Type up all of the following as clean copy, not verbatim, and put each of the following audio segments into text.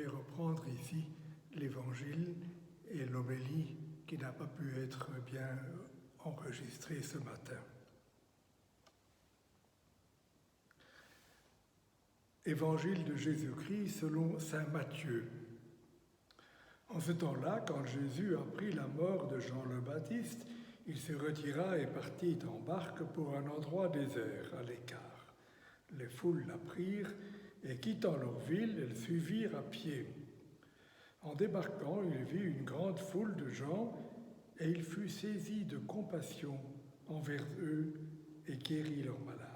vais reprendre ici l'évangile et l'homélie qui n'a pas pu être bien enregistrée ce matin. Évangile de Jésus-Christ selon saint Matthieu. En ce temps-là, quand Jésus apprit la mort de Jean le Baptiste, il se retira et partit en barque pour un endroit désert, à l'écart. Les foules l'apprirent et, quittant leur ville, elles suivirent à pied. En débarquant, il vit une grande foule de gens et il fut saisi de compassion envers eux et guérit leurs malades.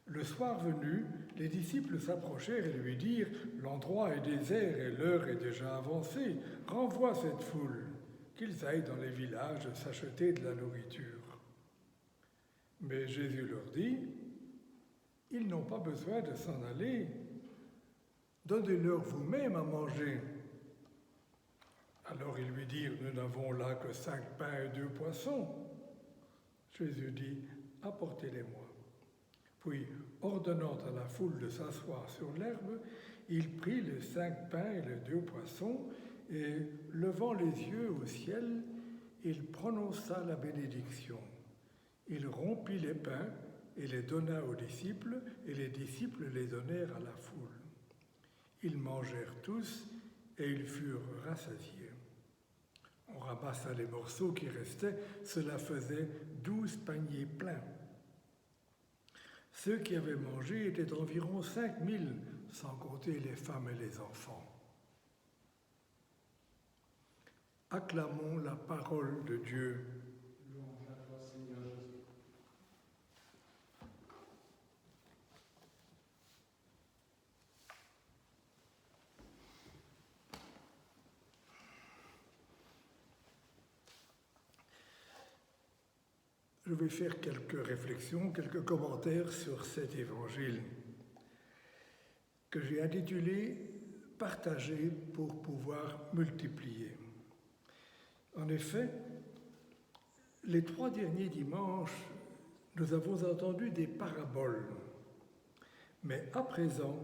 Le soir venu, les disciples s'approchèrent et lui dirent « L'endroit est désert et l'heure est déjà avancée. Renvoie cette foule, qu'ils aillent dans les villages s'acheter de la nourriture. » Mais Jésus leur dit « Ils n'ont pas besoin de s'en aller. Donnez-leur vous-même à manger. » Alors ils lui dirent « Nous n'avons là que 5 pains et 2 poissons. » Jésus dit « Apportez-les-moi. » Puis, ordonnant à la foule de s'asseoir sur l'herbe, il prit les 5 pains et les 2 poissons, et, levant les yeux au ciel, il prononça la bénédiction. Il rompit les pains et les donna aux disciples, et les disciples les donnèrent à la foule. Ils mangèrent tous, et ils furent rassasiés. On ramassa les morceaux qui restaient, cela faisait 12 paniers pleins. Ceux qui avaient mangé étaient environ 5000, sans compter les femmes et les enfants. Acclamons la parole de Dieu. Louange à toi, Seigneur Jésus. Je vais faire quelques réflexions, quelques commentaires sur cet évangile que j'ai intitulé « Partager pour pouvoir multiplier ». En effet, les 3 derniers dimanches, nous avons entendu des paraboles, mais à présent,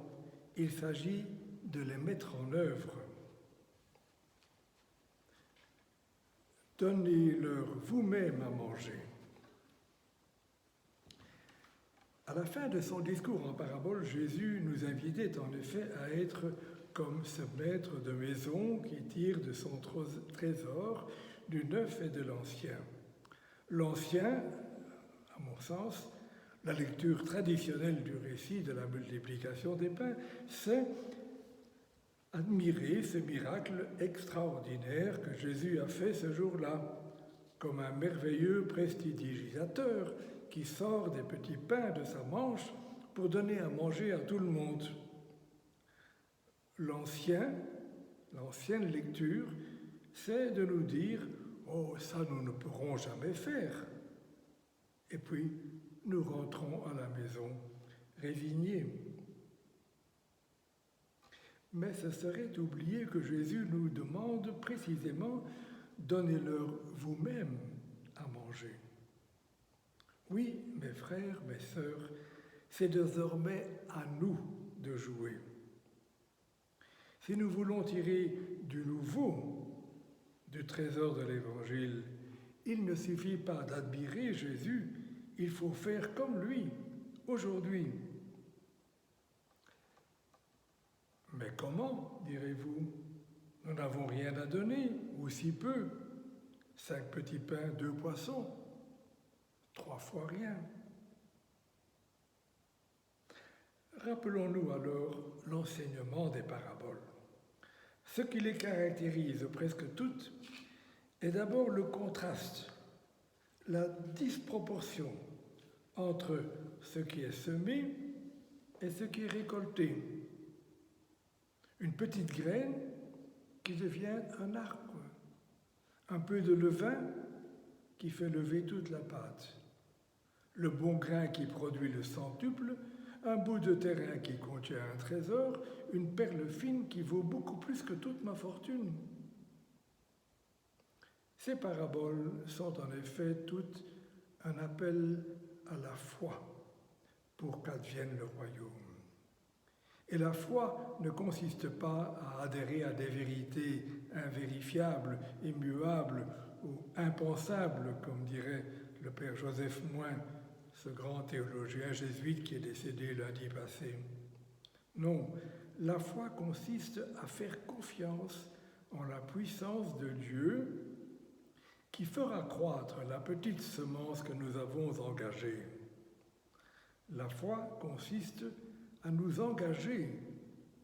il s'agit de les mettre en œuvre. Donnez-leur vous-même à manger. À la fin de son discours en parabole, Jésus nous invitait en effet à être comme ce maître de maison qui tire de son trésor du neuf et de l'ancien. L'ancien, à mon sens, la lecture traditionnelle du récit de la multiplication des pains, c'est admirer ce miracle extraordinaire que Jésus a fait ce jour-là, comme un merveilleux prestidigitateur qui sort des petits pains de sa manche pour donner à manger à tout le monde. L'ancienne lecture, c'est de nous dire « Oh, ça nous ne pourrons jamais faire ». Et puis, nous rentrons à la maison résignés. Mais ce serait oublier que Jésus nous demande précisément « Donnez-leur vous-même à manger ». Oui, mes frères, mes sœurs, c'est désormais à nous de jouer. Si nous voulons tirer du nouveau du trésor de l'Évangile, il ne suffit pas d'admirer Jésus, il faut faire comme lui, aujourd'hui. Mais comment, direz-vous? Nous n'avons rien à donner, ou si peu. 5 petits pains, 2 poissons. 3 fois rien. Rappelons-nous alors l'enseignement des paraboles. Ce qui les caractérise presque toutes est d'abord le contraste, la disproportion entre ce qui est semé et ce qui est récolté. Une petite graine qui devient un arbre, un peu de levain qui fait lever toute la pâte, le bon grain qui produit le centuple, un bout de terrain qui contient un trésor, une perle fine qui vaut beaucoup plus que toute ma fortune. Ces paraboles sont en effet toutes un appel à la foi pour qu'advienne le royaume. Et la foi ne consiste pas à adhérer à des vérités invérifiables, immuables ou impensables, comme dirait le père Joseph Moin, ce grand théologien jésuite qui est décédé lundi passé. Non, la foi consiste à faire confiance en la puissance de Dieu qui fera croître la petite semence que nous avons engagée. La foi consiste à nous engager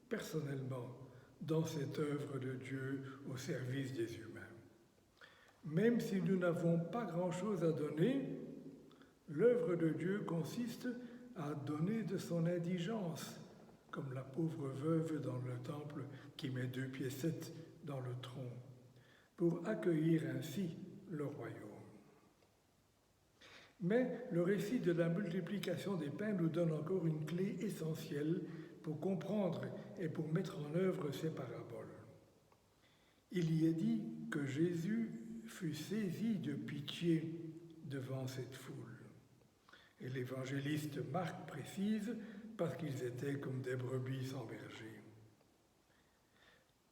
personnellement dans cette œuvre de Dieu au service des humains. Même si nous n'avons pas grand-chose à donner, l'œuvre de Dieu consiste à donner de son indigence, comme la pauvre veuve dans le temple qui met 2 piécettes dans le tronc, pour accueillir ainsi le royaume. Mais le récit de la multiplication des pains nous donne encore une clé essentielle pour comprendre et pour mettre en œuvre ces paraboles. Il y est dit que Jésus fut saisi de pitié devant cette foule. Et l'évangéliste Marc précise parce qu'ils étaient comme des brebis sans berger.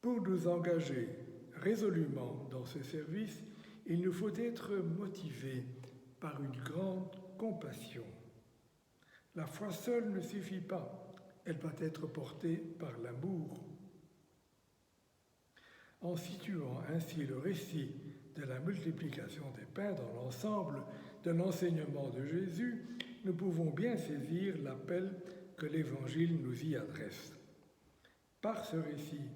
Pour nous engager résolument dans ce service, il nous faut être motivés par une grande compassion. La foi seule ne suffit pas, elle doit être portée par l'amour. En situant ainsi le récit de la multiplication des pains dans l'ensemble de l'enseignement de Jésus, nous pouvons bien saisir l'appel que l'Évangile nous y adresse. Par ce récit,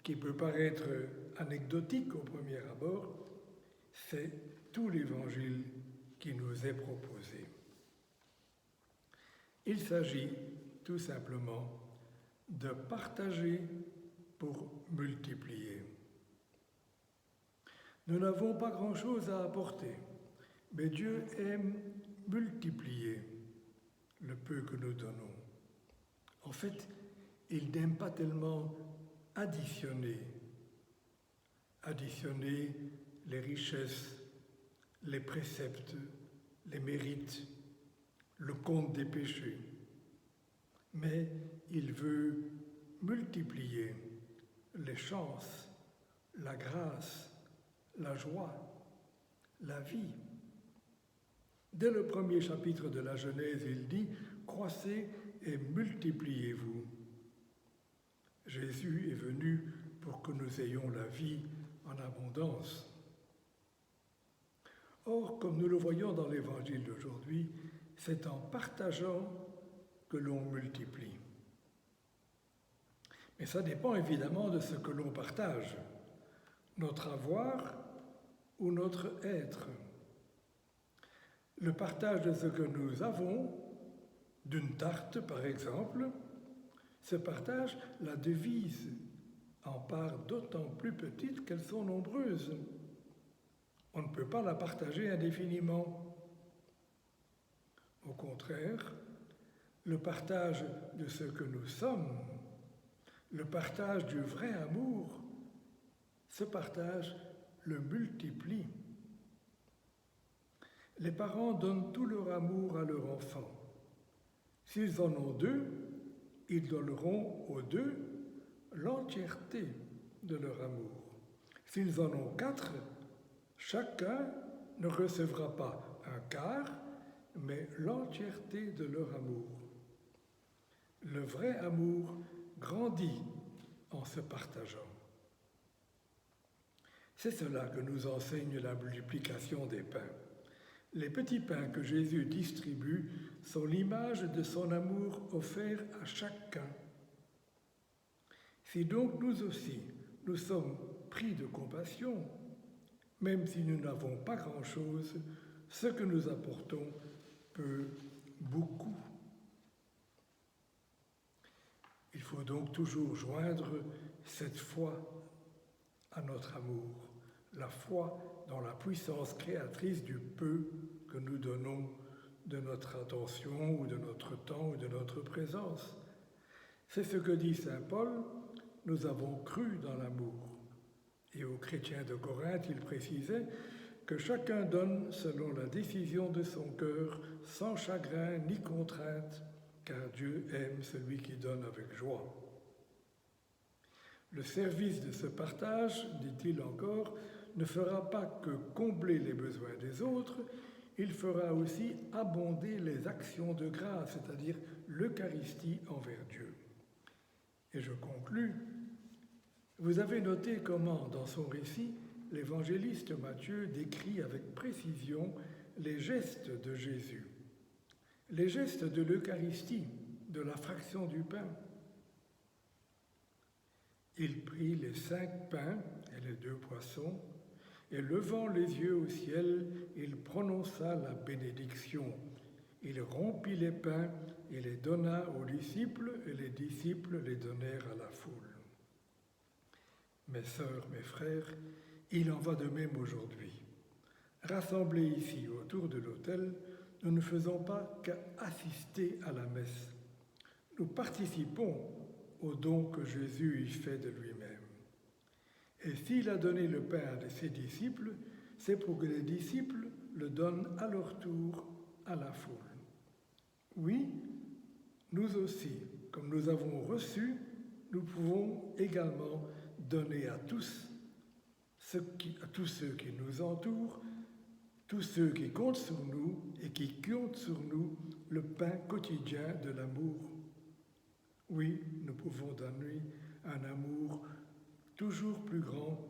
qui peut paraître anecdotique au premier abord, c'est tout l'Évangile qui nous est proposé. Il s'agit tout simplement de partager pour multiplier. Nous n'avons pas grand-chose à apporter, mais Dieu aime multiplier le peu que nous donnons. En fait, il n'aime pas tellement additionner les richesses, les préceptes, les mérites, le compte des péchés. Mais il veut multiplier les chances, la grâce, la joie, la vie. Dès le premier chapitre de la Genèse, il dit « Croissez et multipliez-vous ». Jésus est venu pour que nous ayons la vie en abondance. Or, comme nous le voyons dans l'Évangile d'aujourd'hui, c'est en partageant que l'on multiplie. Mais ça dépend évidemment de ce que l'on partage, notre avoir ou notre être. Le partage de ce que nous avons, d'une tarte par exemple, ce partage la divise en parts d'autant plus petites qu'elles sont nombreuses. On ne peut pas la partager indéfiniment. Au contraire, le partage de ce que nous sommes, le partage du vrai amour, ce partage le multiplie. Les parents donnent tout leur amour à leur enfant. S'ils en ont 2, ils donneront aux 2 l'entièreté de leur amour. S'ils en ont 4, chacun ne recevra pas un quart, mais l'entièreté de leur amour. Le vrai amour grandit en se partageant. C'est cela que nous enseigne la multiplication des pains. Les petits pains que Jésus distribue sont l'image de son amour offert à chacun. Si donc nous aussi, nous sommes pris de compassion, même si nous n'avons pas grand-chose, ce que nous apportons peut beaucoup. Il faut donc toujours joindre cette foi à notre amour, la foi dans la puissance créatrice du peu que nous donnons de notre attention ou de notre temps ou de notre présence. C'est ce que dit saint Paul, nous avons cru dans l'amour. Et aux chrétiens de Corinthe, il précisait que chacun donne selon la décision de son cœur, sans chagrin ni contrainte, car Dieu aime celui qui donne avec joie. Le service de ce partage, dit-il encore, ne fera pas que combler les besoins des autres, il fera aussi abonder les actions de grâce, c'est-à-dire l'Eucharistie envers Dieu. Et je conclus. Vous avez noté comment, dans son récit, l'évangéliste Matthieu décrit avec précision les gestes de Jésus, les gestes de l'Eucharistie, de la fraction du pain. Il prit les 5 pains et les 2 poissons, et levant les yeux au ciel, il prononça la bénédiction. Il rompit les pains et les donna aux disciples, et les disciples les donnèrent à la foule. Mes sœurs, mes frères, il en va de même aujourd'hui. Rassemblés ici autour de l'autel, nous ne faisons pas qu'assister à la messe. Nous participons au don que Jésus y fait de lui-même. Et s'il a donné le pain à ses disciples, c'est pour que les disciples le donnent à leur tour à la foule. Oui, nous aussi, comme nous avons reçu, nous pouvons également donner à tous ceux qui nous entourent, tous ceux qui comptent sur nous et qui comptent sur nous le pain quotidien de l'amour. Oui, nous pouvons donner un amour toujours plus grand,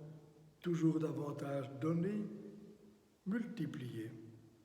toujours davantage donné, multiplié.